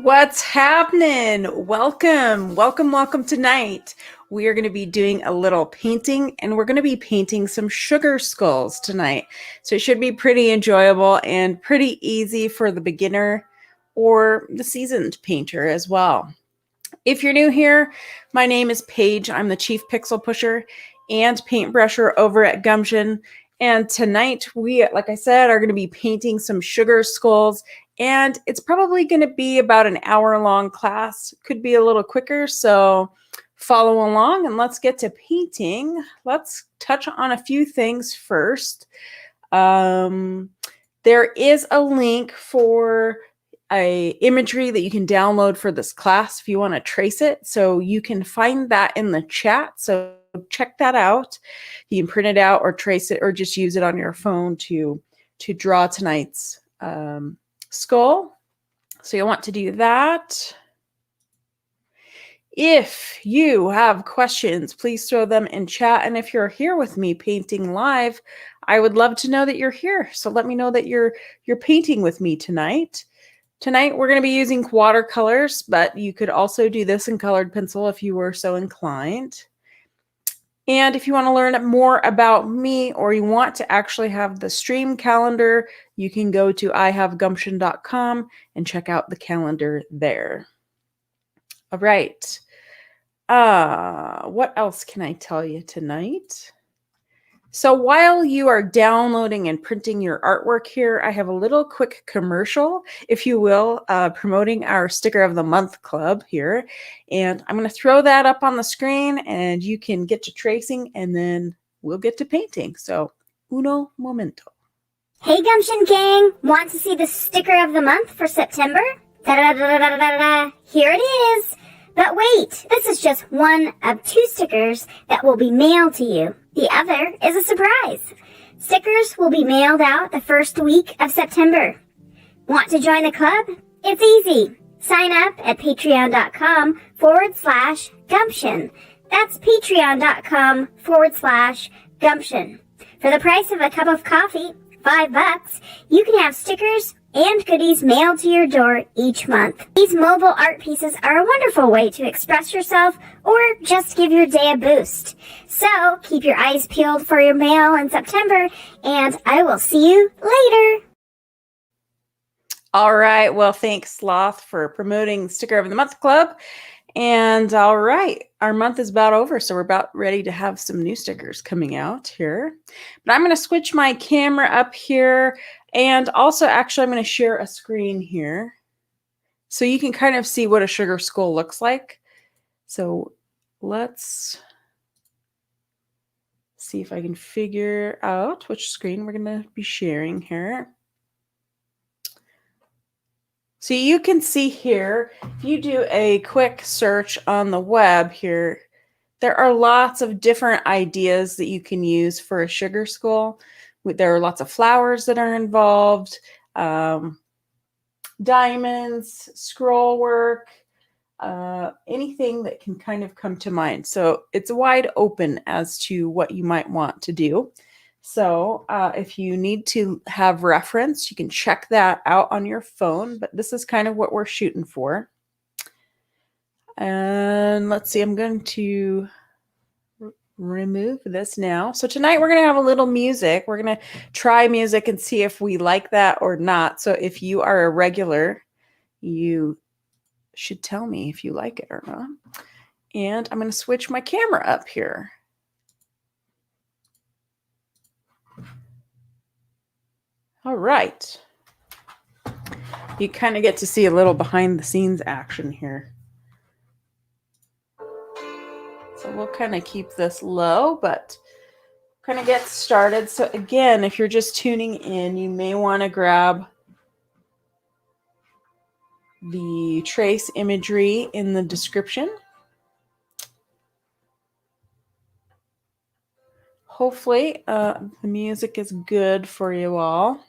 What's happening? Welcome tonight. We are going to be doing a little painting and we're going to be painting some sugar skulls tonight. So it should be pretty enjoyable and pretty easy for the beginner or the seasoned painter as well. If you're new here, my name is Paige. I'm the Chief Pixel Pusher and Paintbrusher over at Gumption. And tonight we, like I said, are going to be painting some sugar skulls. And it's probably going to be about an hour-long class. Could be a little quicker, so follow along and let's get to painting. Let's touch on a few things first. There is a link for a imagery that you can download for this class if you want to trace it. So you can find that in the chat. So check that out. You can print it out or trace it or just use it on your phone to draw tonight's skull. So you'll want to do that. If you have questions, please throw them in chat. And if you're here with me painting live, I would love to know that you're here. So let me know that you're painting with me tonight. Tonight we're going to be using watercolors, but you could also do this in colored pencil if you were so inclined. And if you want to learn more about me or you want to actually have the stream calendar, you can go to ihavegumption.com and check out the calendar there. All right. What else can I tell you tonight? So while you are downloading and printing your artwork here, I have a little quick commercial, if you will, promoting our Sticker of the Month Club here. And I'm going to throw that up on the screen and you can get to tracing and then we'll get to painting. So, uno momento. Hey Gumption gang, want to see the Sticker of the Month for September? Da-da-da-da-da-da-da. Here it is. But wait, this is just one of 2 stickers that will be mailed to you. The other is a surprise. Stickers will be mailed out the first week of September. Want to join the club? It's easy. Sign up at patreon.com/Gumption. That's patreon.com/Gumption. For the price of a cup of coffee, $5, you can have stickers and goodies mailed to your door each month. These mobile art pieces are a wonderful way to express yourself or just give your day a boost. So keep your eyes peeled for your mail in September, and I will see you later. All right. Well, thanks, Sloth, for promoting Sticker of the Month Club. And all right, our month is about over, so we're about ready to have some new stickers coming out here. But I'm going to switch my camera up here. And also, actually, I'm going to share a screen here so you can kind of see what a sugar skull looks like. So let's see if I can figure out which screen we're going to be sharing here. So you can see here, if you do a quick search on the web here, there are lots of different ideas that you can use for a sugar skull. There are lots of flowers that are involved, diamonds, scroll work, anything that can kind of come to mind. So it's wide open as to what you might want to do. So if you need to have reference, you can check that out on your phone, but this is kind of what we're shooting for. And let's see, I'm going to remove this now. So tonight we're going to have a little music. We're going to try music and see if we like that or not. So if you are a regular, you should tell me if you like it or not. And I'm going to switch my camera up here. All right. You kind of get to see a little behind the scenes action here. So we'll kind of keep this low, but kind of get started. So again, if you're just tuning in, you may want to grab the trace imagery in the description. Hopefully the music is good for you all.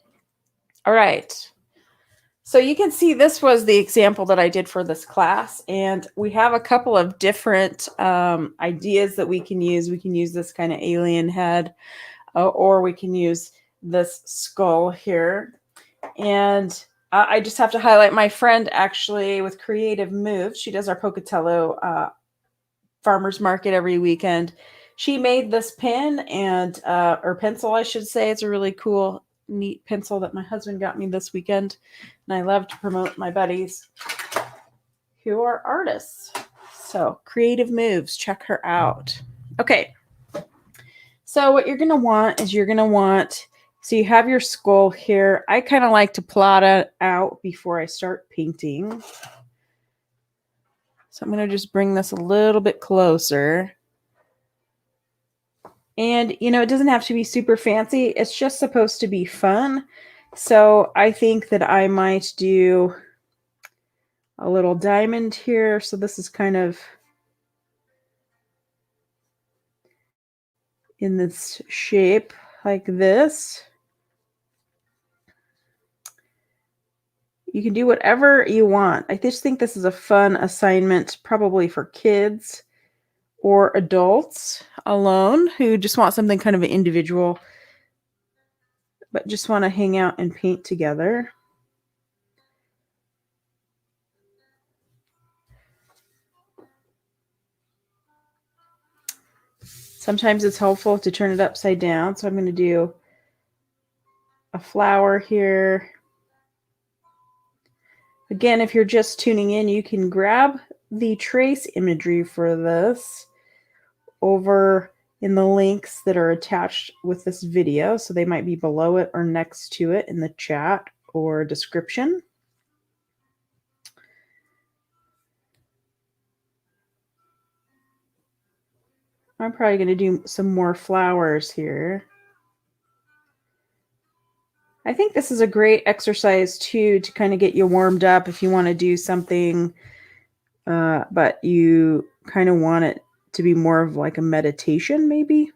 All right. So you can see this was the example that I did for this class, and we have a couple of different ideas that we can use. We can use this kind of alien head, or we can use this skull here. And I just have to highlight my friend actually with Creative Moves. She does our Pocatello farmers market every weekend. She made this pen and or pencil, I should say. It's a really cool, neat pencil that my husband got me this weekend, and I love to promote my buddies who are artists. So Creative Moves, check her out. Okay, so what you're gonna want is so you have your skull here. I kind of like to plot it out before I start painting. So I'm going to just bring this a little bit closer. And, you know, it doesn't have to be super fancy. It's just supposed to be fun. So I think that I might do a little diamond here. So this is kind of in this shape like this. You can do whatever you want. I just think this is a fun assignment, probably for kids or adults alone who just want something kind of individual, but just want to hang out and paint together. Sometimes it's helpful to turn it upside down. So I'm going to do a flower here. Again, if you're just tuning in, you can grab the trace imagery for this over in the links that are attached with this video. So they might be below it or next to it in the chat or description. I'm probably going to do some more flowers here. I think this is a great exercise too to kind of get you warmed up if you want to do something, but you kind of want it to be more of like a meditation maybe.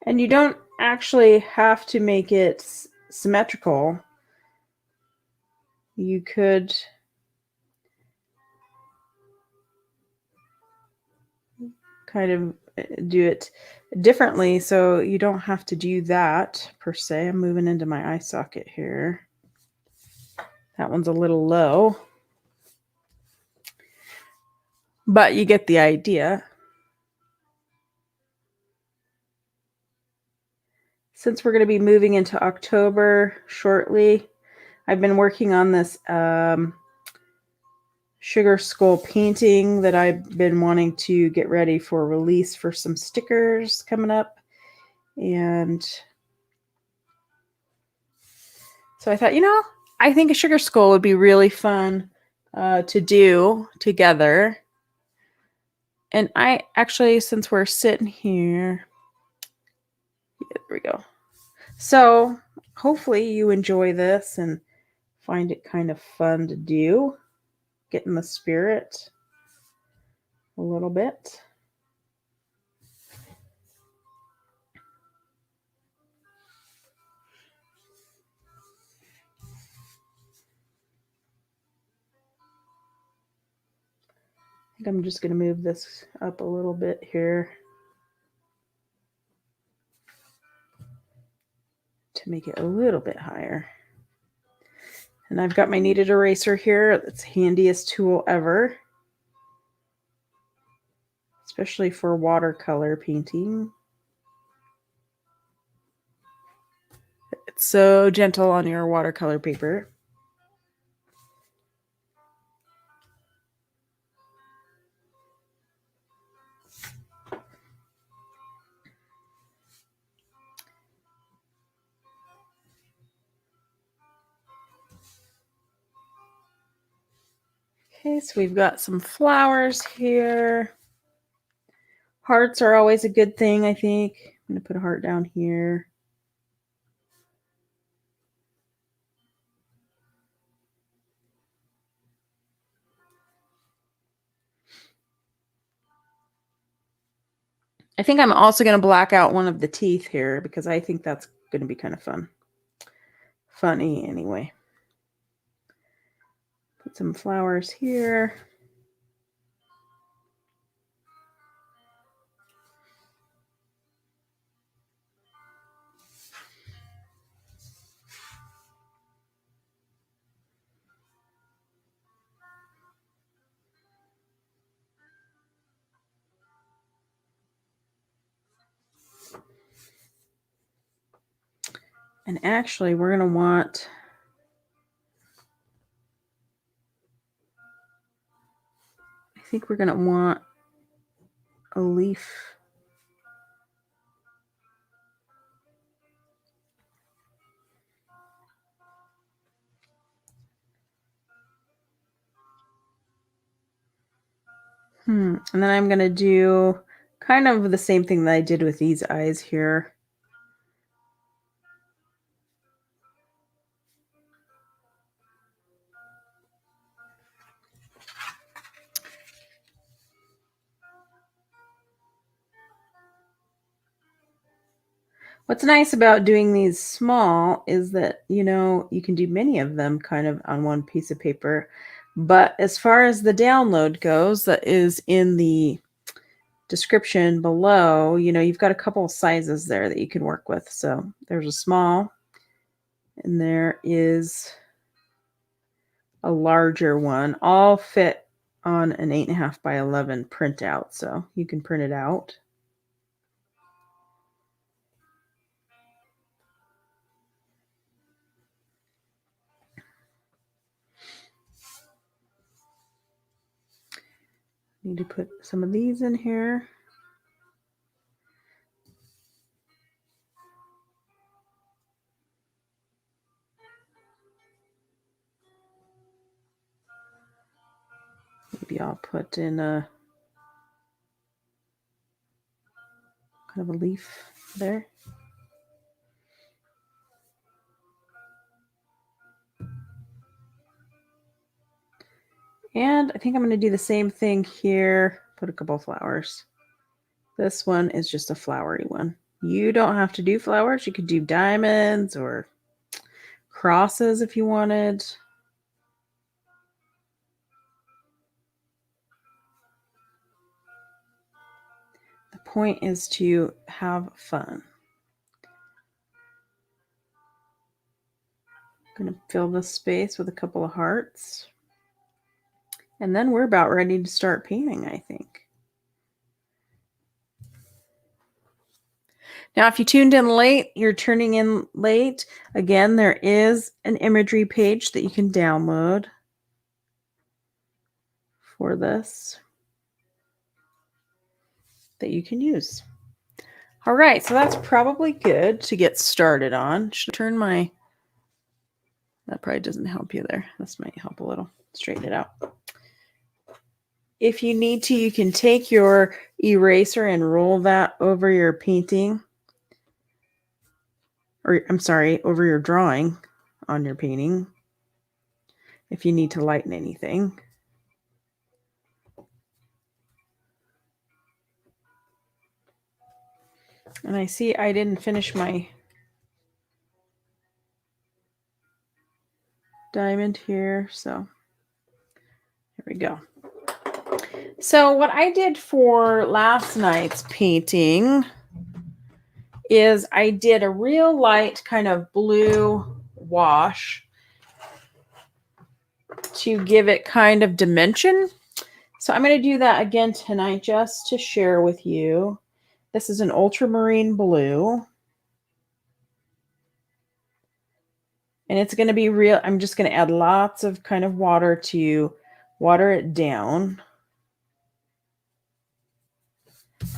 And you don't actually have to make it symmetrical. You could kind of do it differently, so you don't have to do that per se. I'm moving into my eye socket here. That one's a little low, but you get the idea. Since we're going to be moving into October shortly, I've been working on this sugar skull painting that I've been wanting to get ready for release for some stickers coming up. And so I thought, you know, I think a sugar skull would be really fun to do together. And I actually, since we're sitting here, there we go. So hopefully you enjoy this and find it kind of fun to do. Get in the spirit a little bit. I think I'm just going to move this up a little bit here to make it a little bit higher. And I've got my kneaded eraser here. That's the handiest tool ever, especially for watercolor painting. It's so gentle on your watercolor paper. Okay, so we've got some flowers here. Hearts are always a good thing, I think. I'm going to put a heart down here. I think I'm also going to black out one of the teeth here because I think that's going to be kind of fun. Funny anyway. Put some flowers here. And actually, we're going to want, I think we're going to want a leaf. And then I'm going to do kind of the same thing that I did with these eyes here. What's nice about doing these small is that, you know, you can do many of them kind of on one piece of paper. But as far as the download goes, that is in the description below, you know, you've got a couple of sizes there that you can work with. So there's a small and there is a larger one. All fit on an 8.5 by 11 printout. So you can print it out. Need to put some of these in here. Maybe I'll put in a kind of a leaf there. And I think I'm going to do the same thing here. Put a couple of flowers. This one is just a flowery one. You don't have to do flowers. You could do diamonds or crosses if you wanted. The point is to have fun. I'm going to fill this space with a couple of hearts. And then we're about ready to start painting, I think. Now, if you tuned in late, you're turning in late. Again, there is an imagery page that you can download for this that you can use. All right, so that's probably good to get started on. Should I turn my... That probably doesn't help you there. This might help a little. Straighten it out. If you need to, you can take your eraser and roll that over your painting. Or, I'm sorry, over your drawing on your painting. If you need to lighten anything. And I see I didn't finish my diamond here, so here we go. So what I did for last night's painting is I did a real light kind of blue wash to give it kind of dimension. So I'm going to do that again tonight just to share with you. This is an ultramarine blue. And it's going to be real. I'm just going to add lots of kind of water to water it down.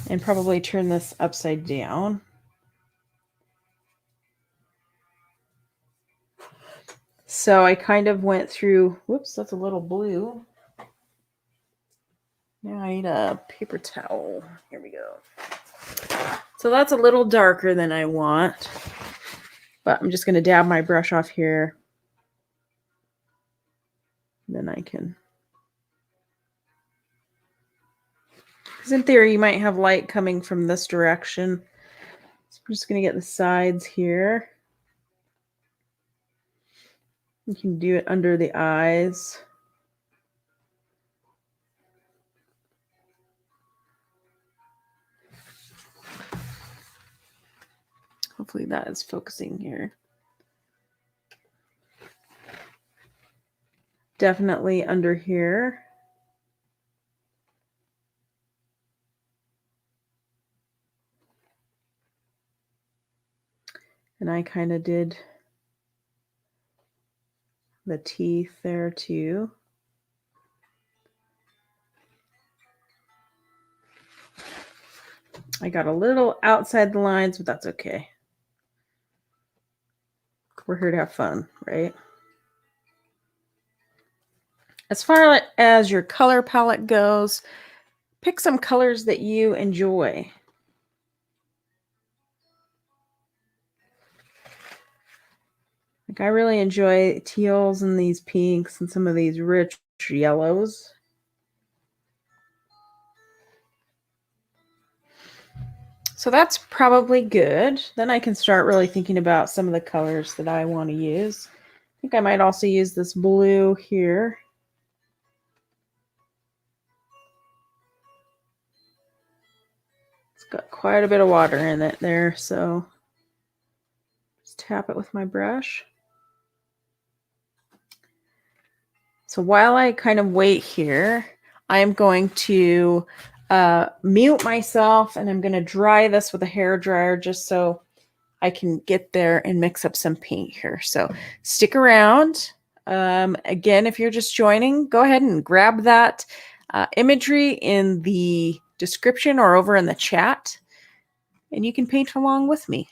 And probably turn this upside down. So I kind of went through, whoops, that's a little blue. Now I need a paper towel. Here we go. So that's a little darker than I want. But I'm just going to dab my brush off here. Then I can. Because in theory, you might have light coming from this direction. So I'm just going to get the sides here. You can do it under the eyes. Hopefully that is focusing here. Definitely under here. And I kind of did the teeth there too. I got a little outside the lines, but that's okay. We're here to have fun, right? As far as your color palette goes, pick some colors that you enjoy. Like I really enjoy teals and these pinks and some of these rich yellows. So that's probably good. Then I can start really thinking about some of the colors that I want to use. I think I might also use this blue here. It's got quite a bit of water in it there, so just tap it with my brush. So while I kind of wait here, I'm going to mute myself and I'm going to dry this with a hair dryer just so I can get there and mix up some paint here. So stick around. Again, if you're just joining, go ahead and grab that imagery in the description or over in the chat, and you can paint along with me.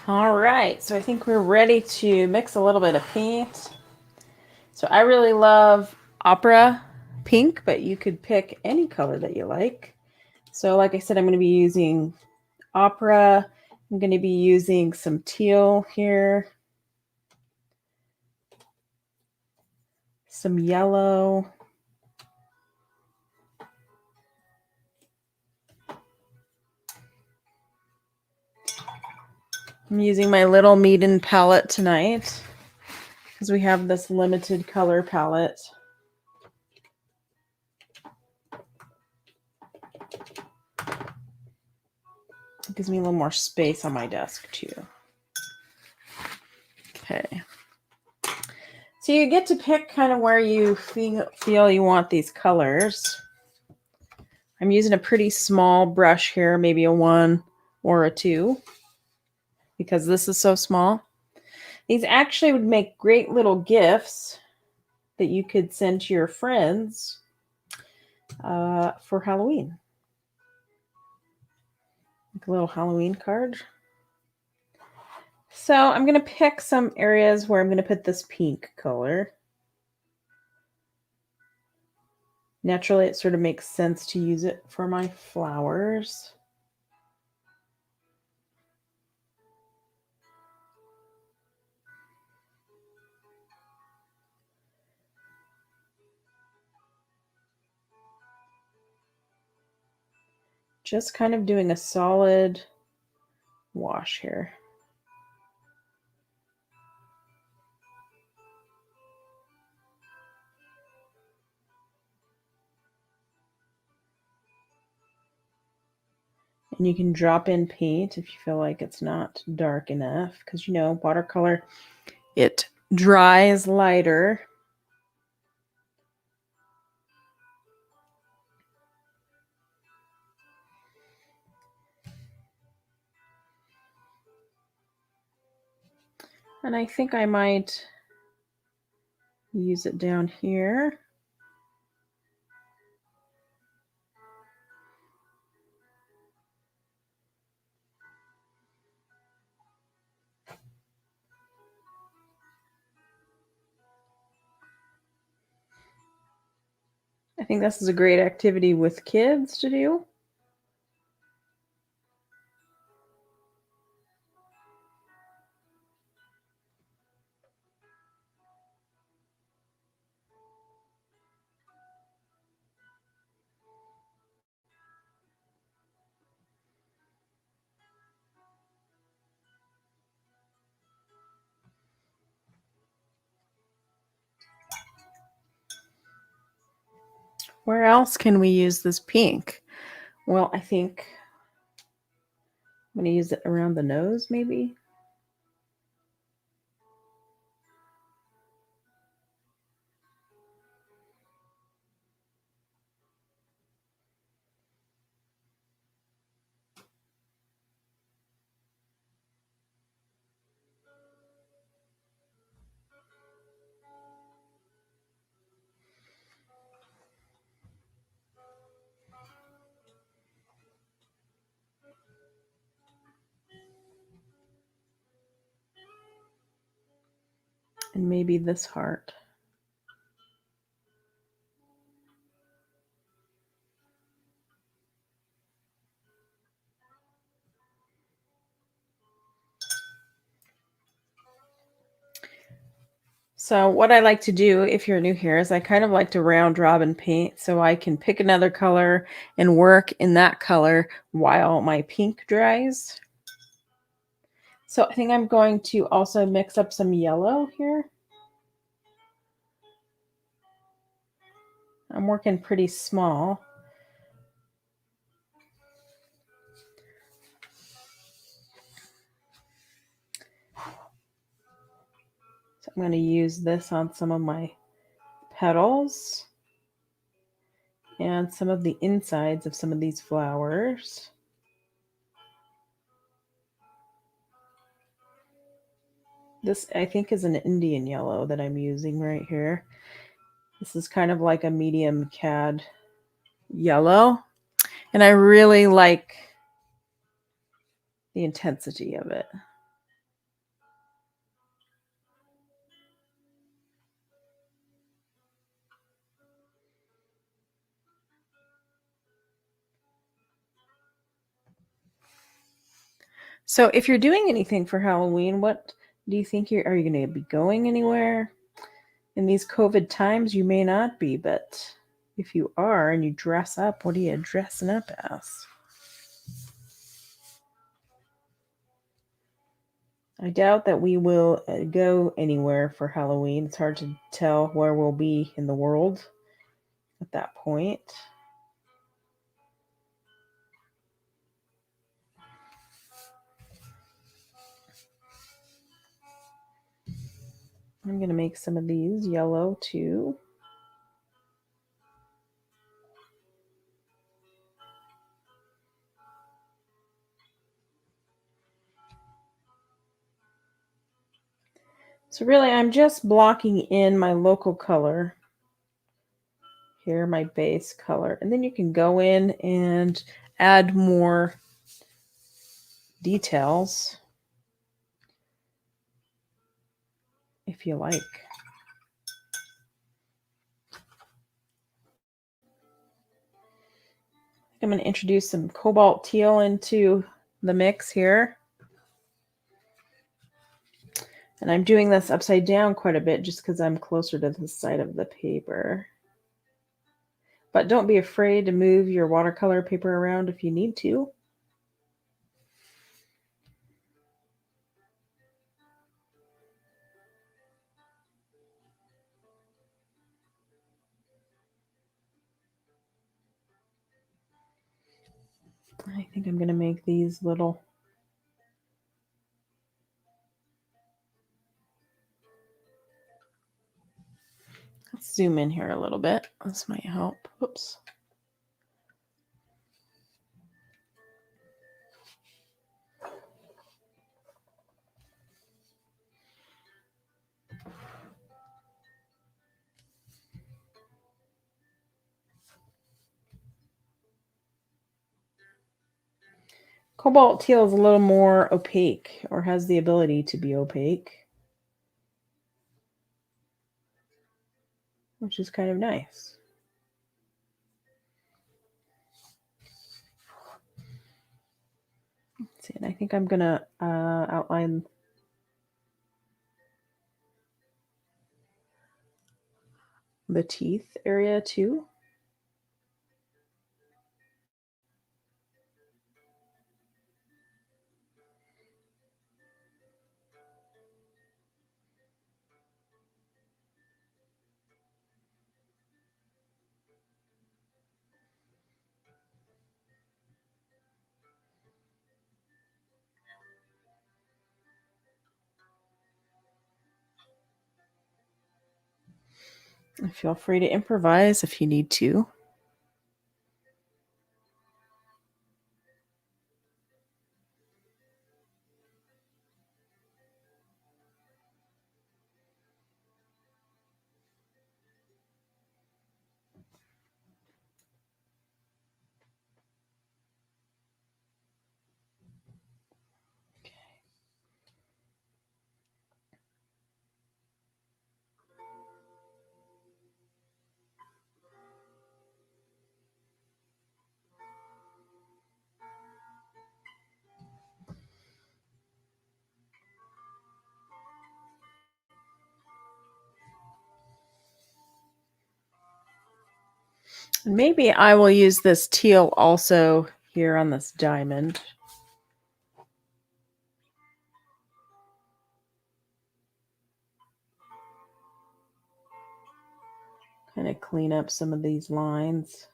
All right, so I think we're ready to mix a little bit of paint. So I really love opera pink, but you could pick any color that you like. So like I said, I'm going to be using opera. I'm going to be using some teal here, some yellow, I'm using my little Meeden palette tonight because we have this limited color palette. It gives me a little more space on my desk too. Okay. So you get to pick kind of where you feel you want these colors. I'm using a pretty small brush here, maybe a 1 or a 2, because this is so small. These actually would make great little gifts that you could send to your friends for Halloween. Like a little Halloween card. So I'm going to pick some areas where I'm going to put this pink color. Naturally, it sort of makes sense to use it for my flowers. Just kind of doing a solid wash here. And you can drop in paint if you feel like it's not dark enough, because you know, watercolor, it dries lighter. And I think I might Use it down here. I think this is a great activity with kids to do. Where else can we use this pink? Well, I think I'm going to use it around the nose, maybe. And maybe this heart. So what I like to do, if you're new here, is I kind of like to round robin paint so I can pick another color and work in that color while my pink dries. So I think I'm going to also mix up some yellow here. I'm working pretty small. So I'm going to use this on some of my petals and some of the insides of some of these flowers. This, I think, is an Indian yellow that I'm using right here. This is kind of like a medium cad yellow, and I really like the intensity of it. So if you're doing anything for Halloween, what do you think are you going to be going anywhere? In these COVID times, you may not be, but if you are and you dress up, what are you dressing up as? I doubt that we will go anywhere for Halloween. It's hard to tell where we'll be in the world at that point. I'm going to make some of these yellow too. So really, I'm just blocking in my local color here, my base color, and then you can go in and add more details if you like. I'm going to introduce some cobalt teal into the mix here. And I'm doing this upside down quite a bit just because I'm closer to the side of the paper. But don't be afraid to move your watercolor paper around if you need to. I think I'm going to make these little Let's zoom in here a little bit. This might help. Oops. Cobalt teal is a little more opaque, or has the ability to be opaque, which is kind of nice. Let's see, and I think I'm gonna outline the teeth area too. And feel free to improvise if you need to. And maybe I will use this teal also here on this diamond. Kind of clean up some of these lines.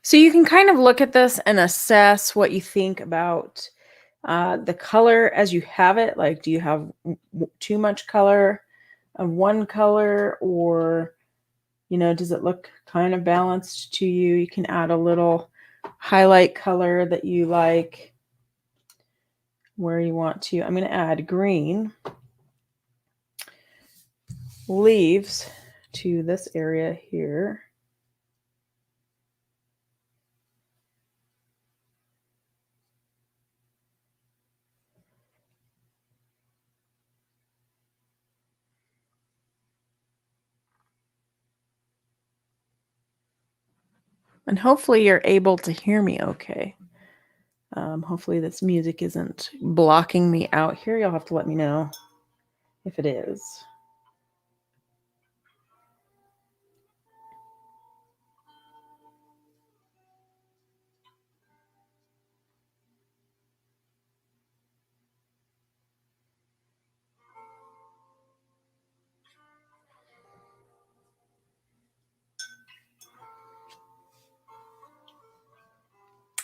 So you can kind of look at this and assess what you think about the color as you have it. Like, do you have too much color of one color, or, you know, does it look kind of balanced to you? You can add a little highlight color that you like where you want to. I'm going to add green leaves to this area here. And hopefully you're able to hear me okay. Hopefully this music isn't blocking me out here. You'll have to let me know if it is.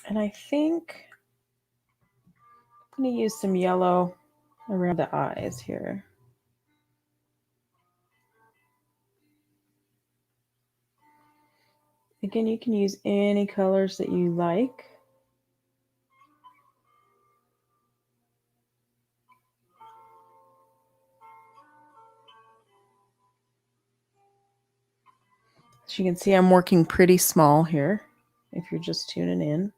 And I think I'm going to use some yellow around the eyes here. Again, you can use any colors that you like. As you can see, I'm working pretty small here if you're just tuning in.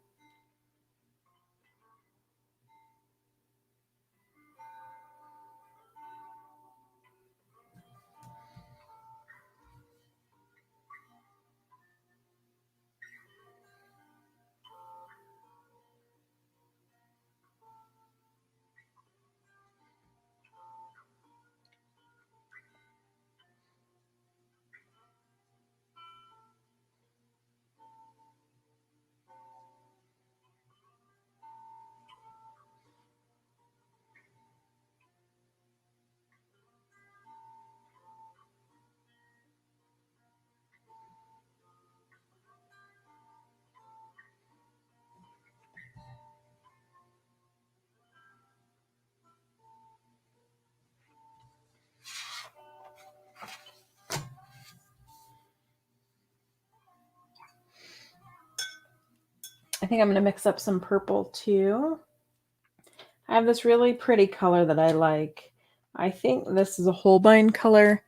think I'm going to mix up some purple too. I have this really pretty color that I like. I think this is a Holbein color.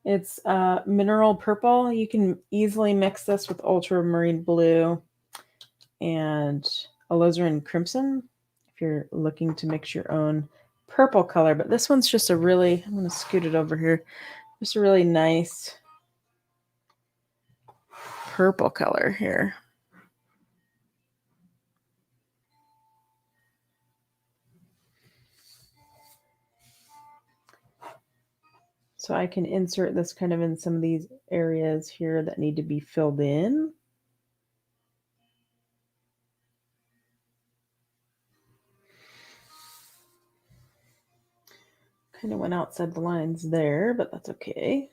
It's mineral purple. You can easily mix this with ultramarine blue and alizarin crimson if you're looking to mix your own purple color. But this one's just a really, I'm going to scoot it over here, just a really nice purple color here. So I can insert this kind of in some of these areas here that need to be filled in. Kind of went outside the lines there, but that's okay.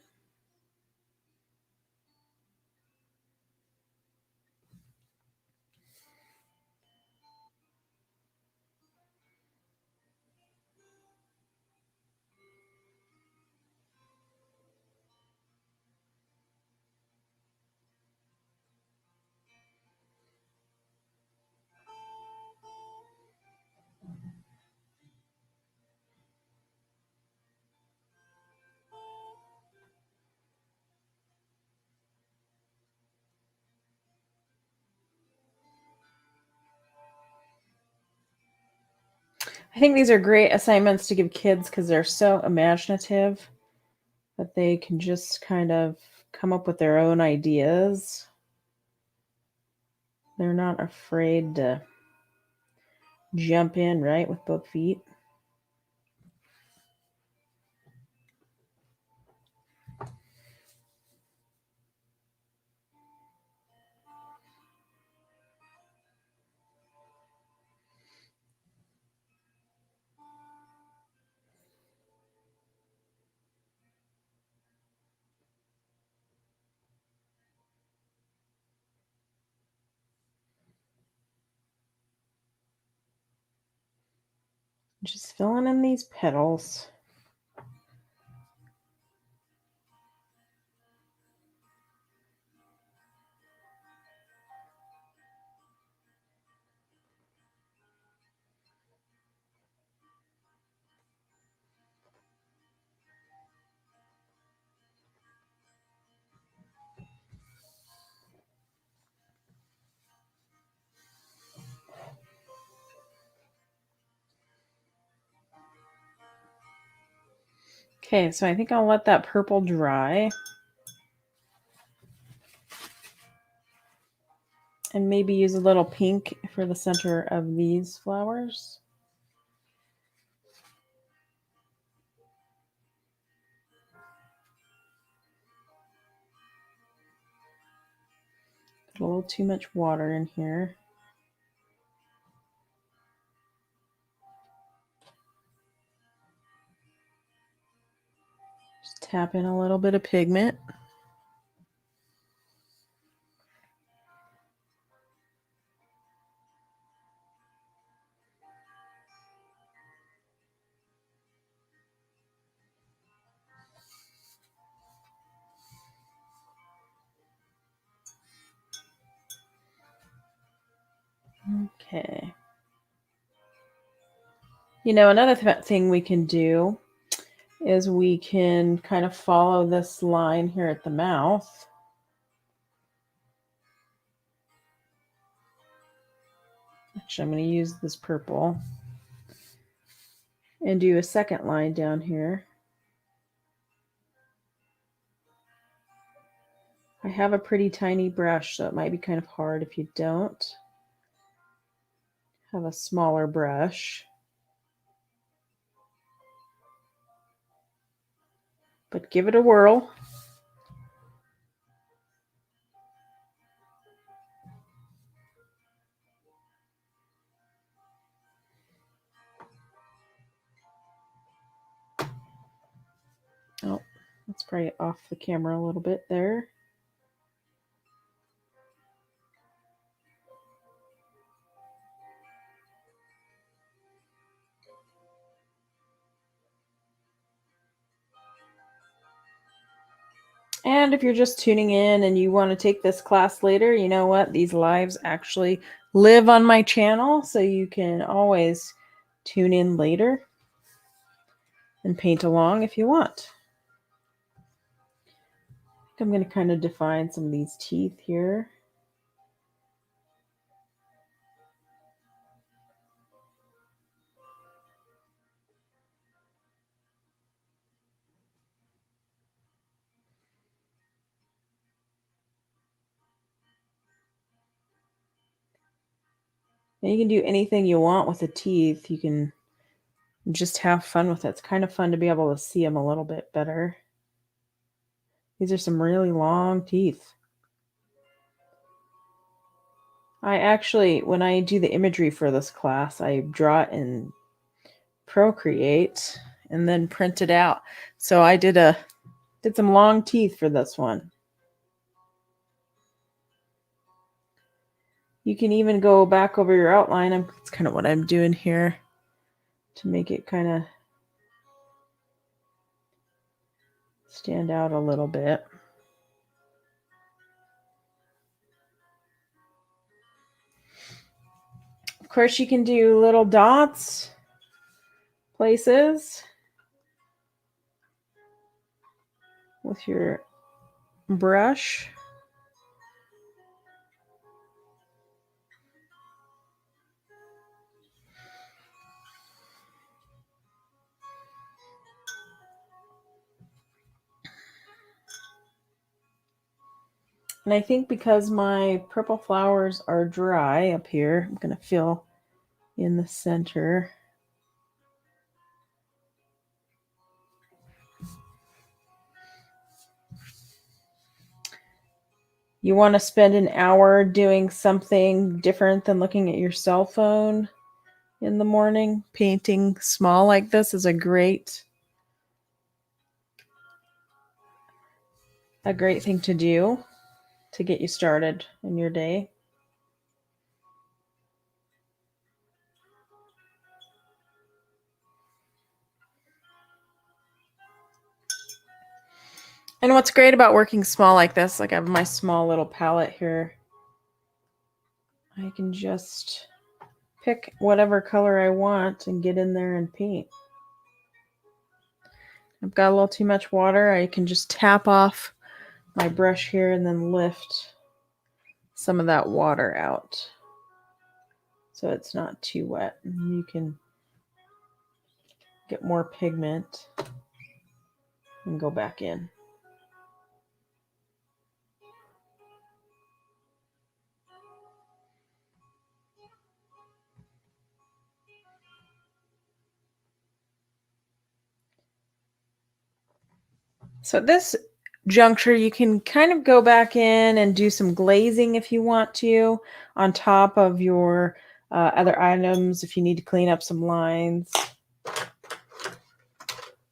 I think these are great assignments to give kids because they're so imaginative that they can just kind of come up with their own ideas. They're not afraid to jump in, right, with both feet. Just filling in these petals. Okay, so I think I'll let that purple dry. And maybe use a little pink for the center of these flowers. Put a little too much water in here. Just tap in a little bit of pigment. Okay. You know, another thing we can do is we can kind of follow this line here at the mouth. Actually, I'm going to use this purple and do a second line down here. I have a pretty tiny brush, so it might be kind of hard if you don't have a smaller brush. But give it a whirl. Oh, let's probably off the camera a little bit there. And if you're just tuning in and you want to take this class later, you know what? These lives actually live on my channel, so you can always tune in later and paint along if you want. I'm going to kind of define some of these teeth here. And you can do anything you want with the teeth. You can just have fun with it. It's kind of fun to be able to see them a little bit better. These are some really long teeth. I actually, when I do the imagery for this class, I draw it in Procreate and then print it out. So I did some long teeth for this one. You can even go back over your outline. It's kind of what I'm doing here to make it kind of stand out a little bit. Of course, you can do little dots, places with your brush. And I think because my purple flowers are dry up here, I'm going to fill in the center. You want to spend an hour doing something different than looking at your cell phone in the morning. Painting small like this is a great thing to do to get you started in your day. And what's great about working small like this, like I have my small little palette here, I can just pick whatever color I want and get in there and paint. I've got a little too much water. I can just tap off my brush here and then lift some of that water out so it's not too wet. And you can get more pigment and go back in. So at this juncture, you can kind of go back in and do some glazing if you want to on top of your other items if you need to clean up some lines.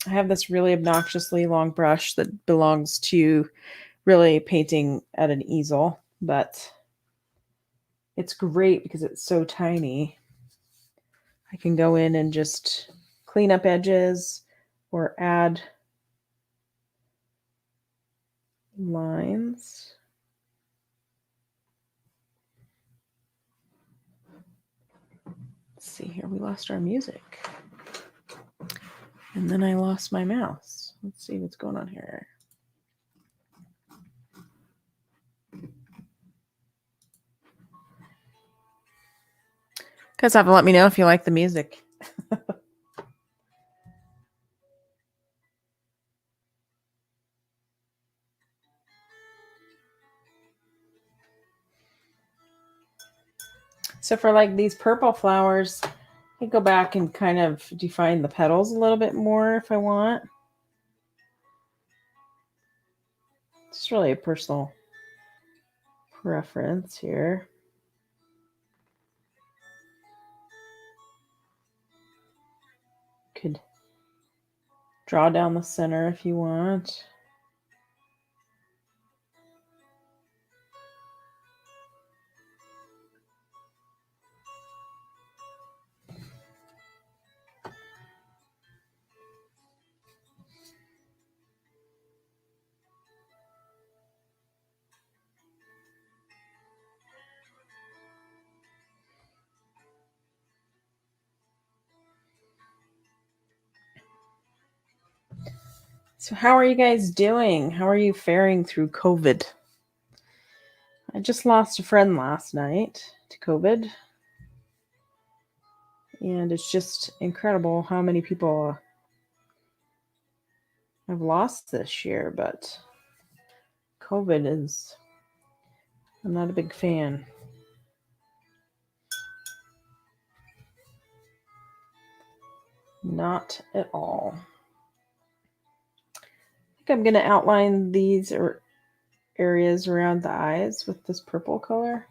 I have this really obnoxiously long brush that belongs to really painting at an easel, but it's great because it's so tiny. I can go in and just clean up edges or add lines. Let's see here, we lost our music. And then I lost my mouse. Let's see what's going on here. Guys have to let me know if you like the music. So for like these purple flowers, I can go back and kind of define the petals a little bit more if I want. It's really a personal preference here. Could draw down the center if you want. So how are you guys doing? How are you faring through COVID? I just lost a friend last night to COVID. And it's just incredible how many people have lost this year, but COVID is, I'm not a big fan. Not at all. I think I'm going to outline these areas around the eyes with this purple color.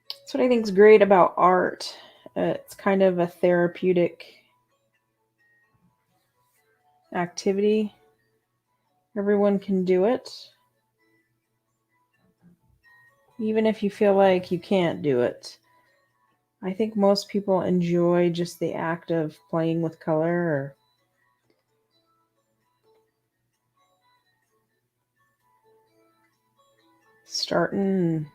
That's what I think is great about art. It's kind of a therapeutic activity. Everyone can do it. Even if you feel like you can't do it. I think most people enjoy just the act of playing with color or starting.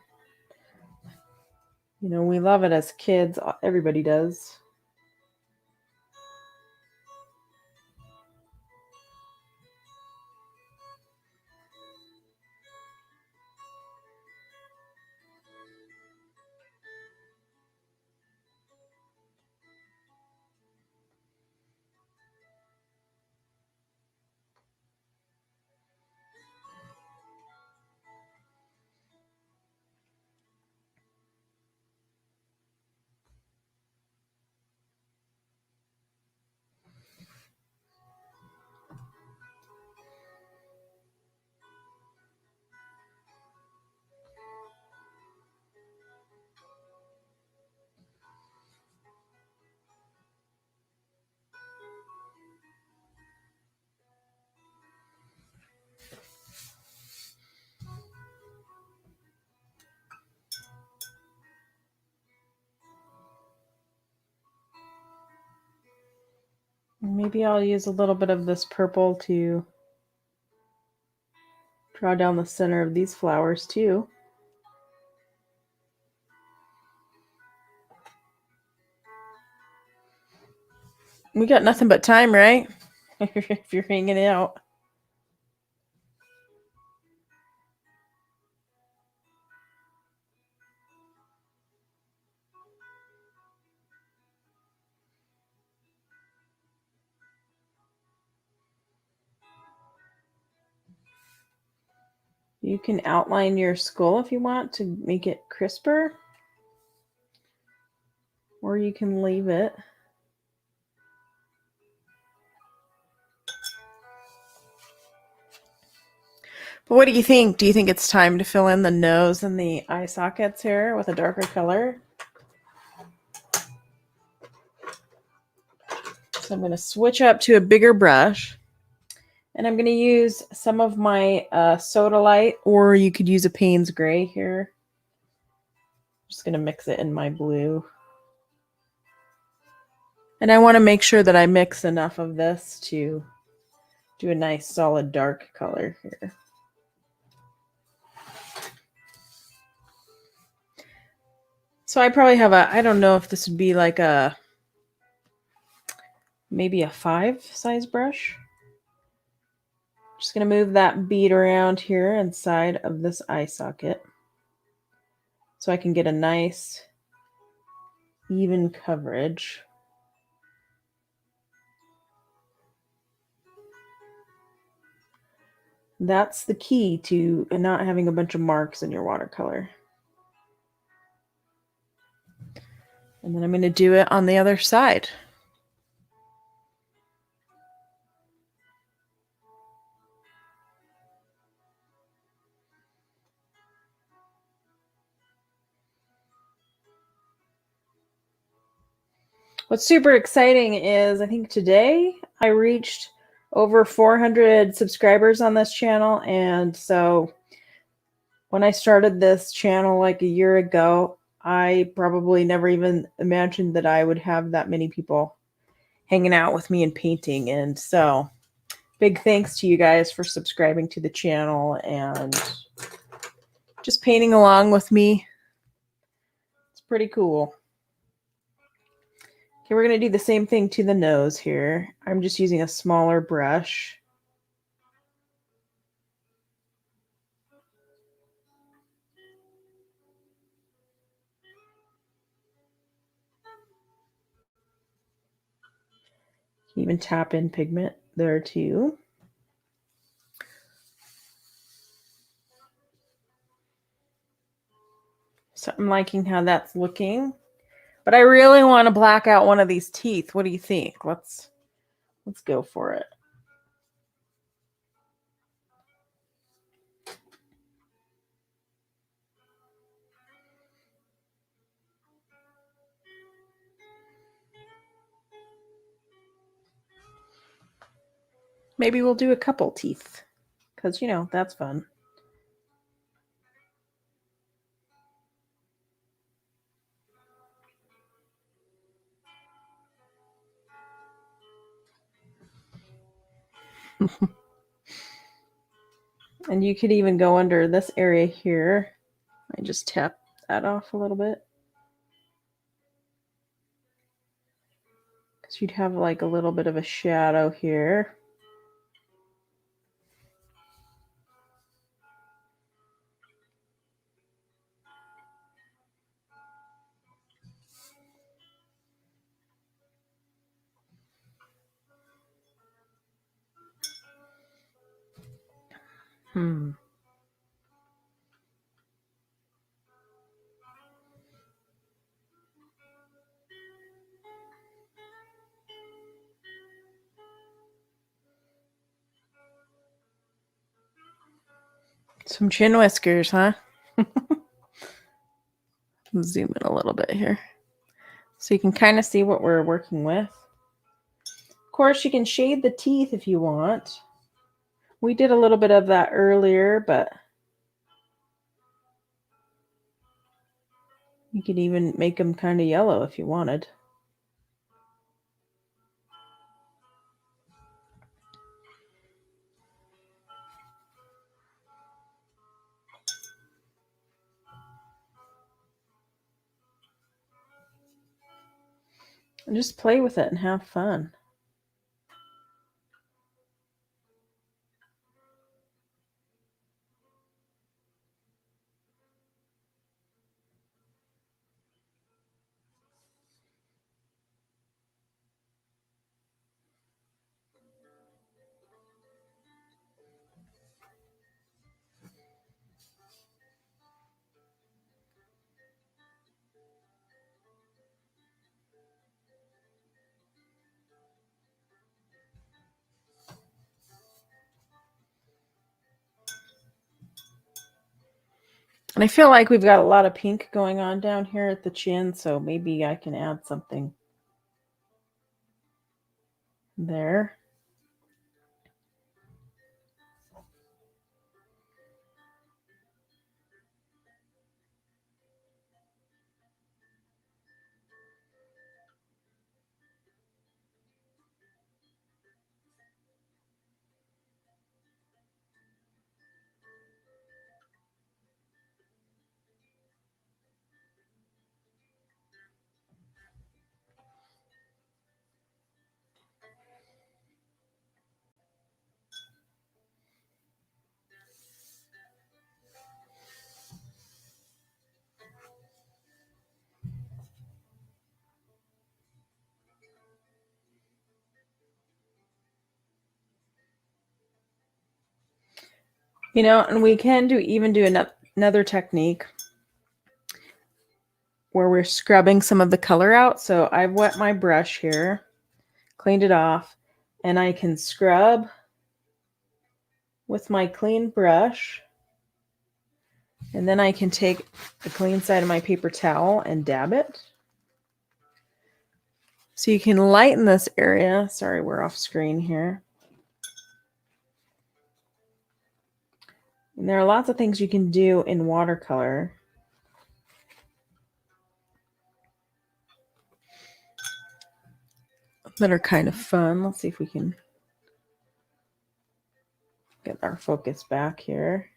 You know, we love it as kids. Everybody does. Maybe I'll use a little bit of this purple to draw down the center of these flowers too. We got nothing but time, right? If you're hanging out. You can outline your skull if you want to make it crisper, or you can leave it. But what do you think? Do you think it's time to fill in the nose and the eye sockets here with a darker color? So I'm going to switch up to a bigger brush. And I'm going to use some of my Soda Light, or you could use a Payne's Gray here. I'm just going to mix it in my blue. And I want to make sure that I mix enough of this to do a nice solid dark color here. So I probably have I don't know if this would be like maybe a 5 size brush. Just going to move that bead around here inside of this eye socket so I can get a nice even coverage. That's the key to not having a bunch of marks in your watercolor. And then I'm going to do it on the other side. What's super exciting is I think today I reached over 400 subscribers on this channel. And so when I started this channel like a year ago, I probably never even imagined that I would have that many people hanging out with me and painting. And so big thanks to you guys for subscribing to the channel and just painting along with me. It's pretty cool. Okay, we're going to do the same thing to the nose here. I'm just using a smaller brush. You can even tap in pigment there too. So I'm liking how that's looking. But I really want to black out one of these teeth. What do you think? Let's go for it. Maybe we'll do a couple teeth because, you know, that's fun. And you could even go under this area here. I just tap that off a little bit. Because you'd have like a little bit of a shadow here. Some chin whiskers, huh? Zoom in a little bit here. So you can kind of see what we're working with. Of course, you can shade the teeth if you want. We did a little bit of that earlier, but you could even make them kind of yellow if you wanted. And just play with it and have fun. And I feel like we've got a lot of pink going on down here at the chin, so maybe I can add something there. You know, and we can even do another technique where we're scrubbing some of the color out. So I've wet my brush here, cleaned it off, and I can scrub with my clean brush. And then I can take the clean side of my paper towel and dab it. So you can lighten this area. Sorry, we're off screen here. And there are lots of things you can do in watercolor. That are kind of fun. Let's see if we can get our focus back here.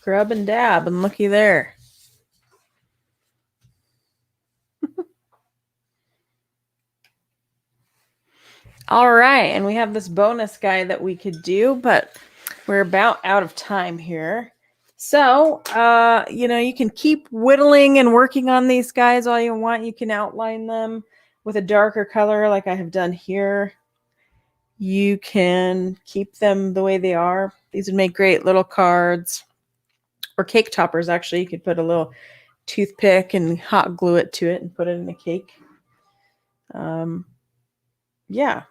Scrub and dab, and looky there. All right, and we have this bonus guy that we could do, but we're about out of time here. So, you can keep whittling and working on these guys all you want. You can outline them with a darker color like I have done here. You can keep them the way they are. These would make great little cards or cake toppers. Actually, you could put a little toothpick and hot glue it to it and put it in a cake. Yeah.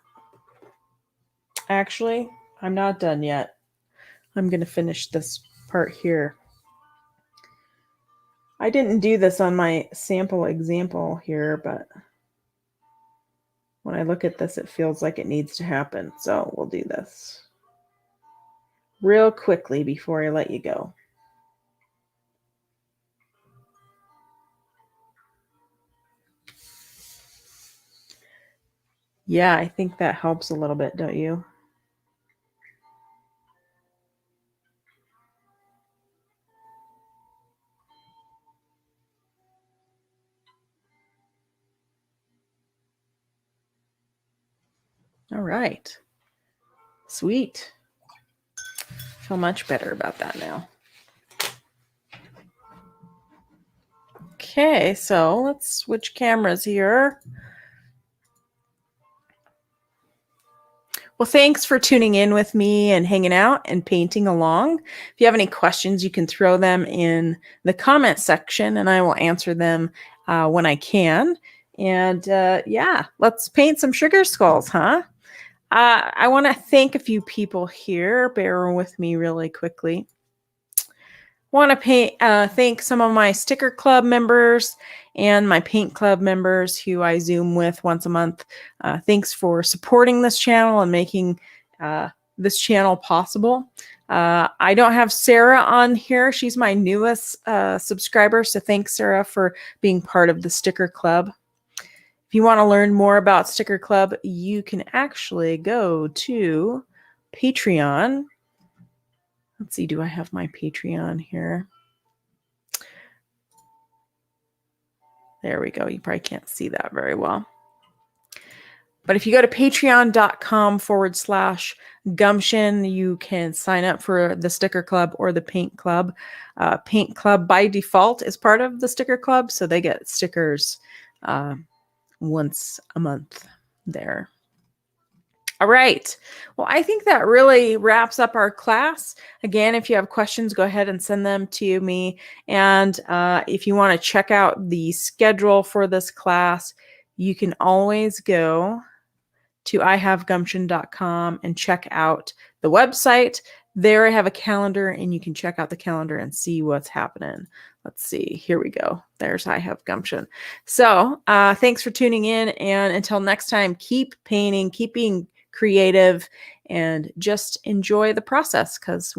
Actually, I'm not done yet. I'm going to finish this part here. I didn't do this on my sample example here, but when I look at this, it feels like it needs to happen. So we'll do this real quickly before I let you go. Yeah, I think that helps a little bit, don't you? All right. Sweet. Feel much better about that now. Okay, so let's switch cameras here. Well, thanks for tuning in with me and hanging out and painting along. If you have any questions, you can throw them in the comment section and I will answer them when I can. And yeah, let's paint some sugar skulls, huh? I want to thank a few people here. Bear with me really quickly. Want to thank some of my sticker club members and my paint club members who I Zoom with once a month. Thanks for supporting this channel and making this channel possible. I don't have Sarah on here. She's my newest subscriber, so thanks, Sarah, for being part of the sticker club. If you want to learn more about Sticker Club, you can actually go to Patreon. Let's see, do I have my Patreon here? There we go. You probably can't see that very well. But if you go to patreon.com/Gumption, you can sign up for the Sticker Club or the Paint Club. Paint Club by default is part of the Sticker Club, so they get stickers once a month there. All right. Well, I think that really wraps up our class. Again, if you have questions, go ahead and send them to me. And if you want to check out the schedule for this class, you can always go to ihavegumption.com and check out the website. There I have a calendar and you can check out the calendar and see what's happening. Let's see. Here we go. There's I Have Gumption. So thanks for tuning in. And until next time, keep painting, keep being creative, and just enjoy the process because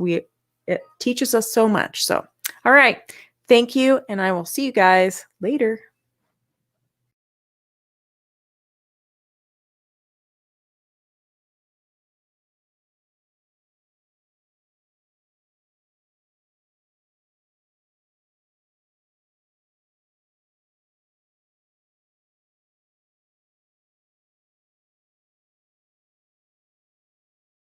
it teaches us so much. So, all right. Thank you. And I will see you guys later.